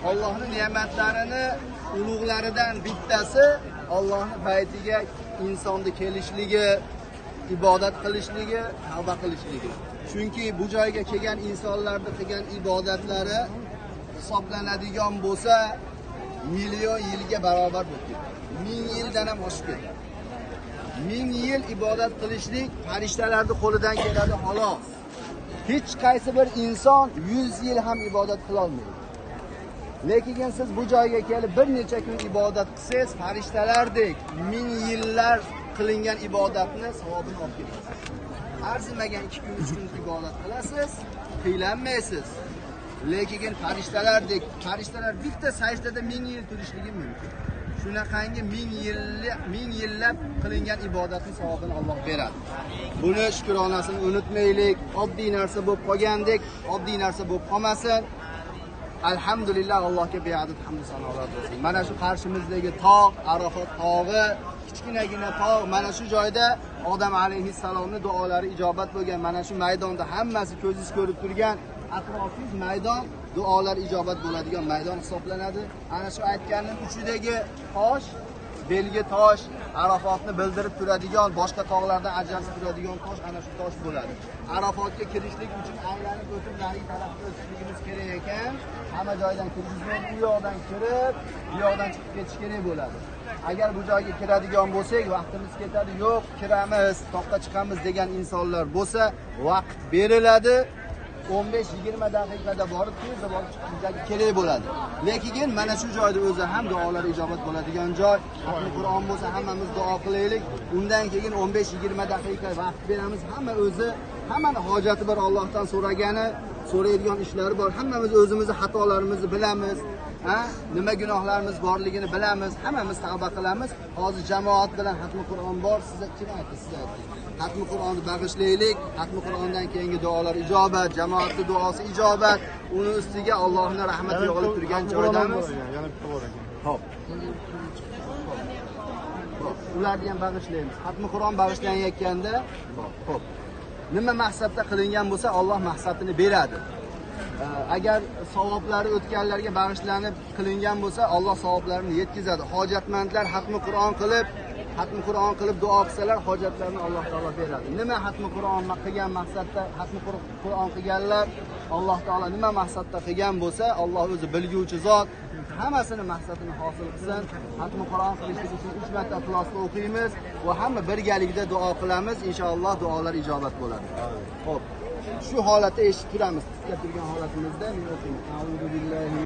Allohning ne'matlarini ulug'laridan bittasi Allohning baytiga insonni kelishligi, ibodat qilishligi, tavba qilishligi. Chunki bu joyga kelgan insonlarning qilgan ibodatlari hisoblanadigan bo'lsa, million yilga barobar bo'ladi. 1000 yildan ham oshib ketadi. 1000 yil ibodat qilishlik farishtalarning qo'lidan keladi xolos. Hech qaysi bir inson 100 yil ham ibodat qila olmaydi. Lekin siz bu joyga kelib bir necha kun ibodat qilsangiz, farishtalardek 1000 yillar qilingan ibodatni savobini olib kelasiz. Arzimagan 2 kun 3 kun ibodat qilasiz, qiylanmaysiz. Lekin farishtalar bitta sajdada 1000 yil turishligi mumkin. Shunaqangi 1000 yillab qilingan ibodatning savobini Alloh beradi. Buni shukronasini unutmaylik. Oddiy narsa bo'lib qolgandek, oddiy narsa bo'lib qolmasin. Alhamdulillah, Allohga beadad hamd sanolar bo'lsin. Mana shu qarshimizdagi tog', Arafat tog'i, kichkinagina tog', mana shu joyda Odam alayhissalomning duolari ijobat bo'lgan. Mana shu maydonda hammasi ko'zingiz ko'rib turgan atrofingiz maydon duolar ijobat bo'ladigan maydon hisoblanadi. Ana shu aytganning uchidagi tosh, belgi tosh, Arafatni bildirib turadigan, boshqa tog'lardan ajralib turadigan tosh ana shu tosh bo'ladi. Arafatga kirishlik uchun aylanib o'tib nari tarafga o'tishligimiz kerak ekan. Hamma joydan kirishimiz, bu yoqdan kirib, bu yoqdan chiqib ketish kerak bo'ladi. Agar bu joyga kiradigan bo'lsak, vaqtimiz ketadi, yo'q, kiramiz, toqqa chiqamiz degan insonlar bo'lsa, vaqt beriladi. 15-20 daqiqada borib, tezda borib chiqishga kerak bo'ladi. Lekin mana shu joyda o'zi ham duolar ijobat bo'ladigan joy. Qur'on bo'lsa hammamiz duo qilaylik. Undan keyin 15-20 daqiqa vaqt beramiz. Hammaning hojati bor, Allohdan so'raydigan ishlari bor. Hammamiz o'zimizni xatolarimizni bilamiz. Nima gunohlarimiz borligini bilamiz. Hammamiz tavba qilamiz. Hozir jamoat bilan xatmi Qur'on bor. Sizga kim aytdi? Siz ayting. Xatmi Qur'onni bag'ishlaylik. Xatmi Qur'ondan keyingi duolar ijobat, jamoatning duosi ijobat. Uni ustiga Allohning rahmati yog'ilib turgan joydamiz. Yana bitta bor ekan. Xo'p. Ularni ham bag'ishlaymiz. Xatmi Qur'on bag'ishlanayotganda, xo'p. Nima maqsadda qilingan bo'lsa, Alloh maqsadini beradi. Agar savoblari o'tganlarga bag'ishlanib qilingan bo'lsa, Alloh savoblarini yetkazadi. Hojatmandlar xatmi Qur'on qilib duo qilsalar, hojatlarini Alloh taolo beradi. Nima xatmi Qur'on qilgan maqsadda xatmi Qur'on qilganlar, Alloh taolo nima maqsadda qilgan bo'lsa, Alloh o'zi bilguvchi zot, hammasini maqsadini hosil qilsin. Xatmi Qur'on qilishlik uchun 3 marta ixlosda o'qiymiz va hamma birgalikda duo qilamiz. Inshaalloh duolar ijobat bo'ladi. Xo'p. Shu holatda eshitib turamiz. Turgan holatimizda men o'qiyman.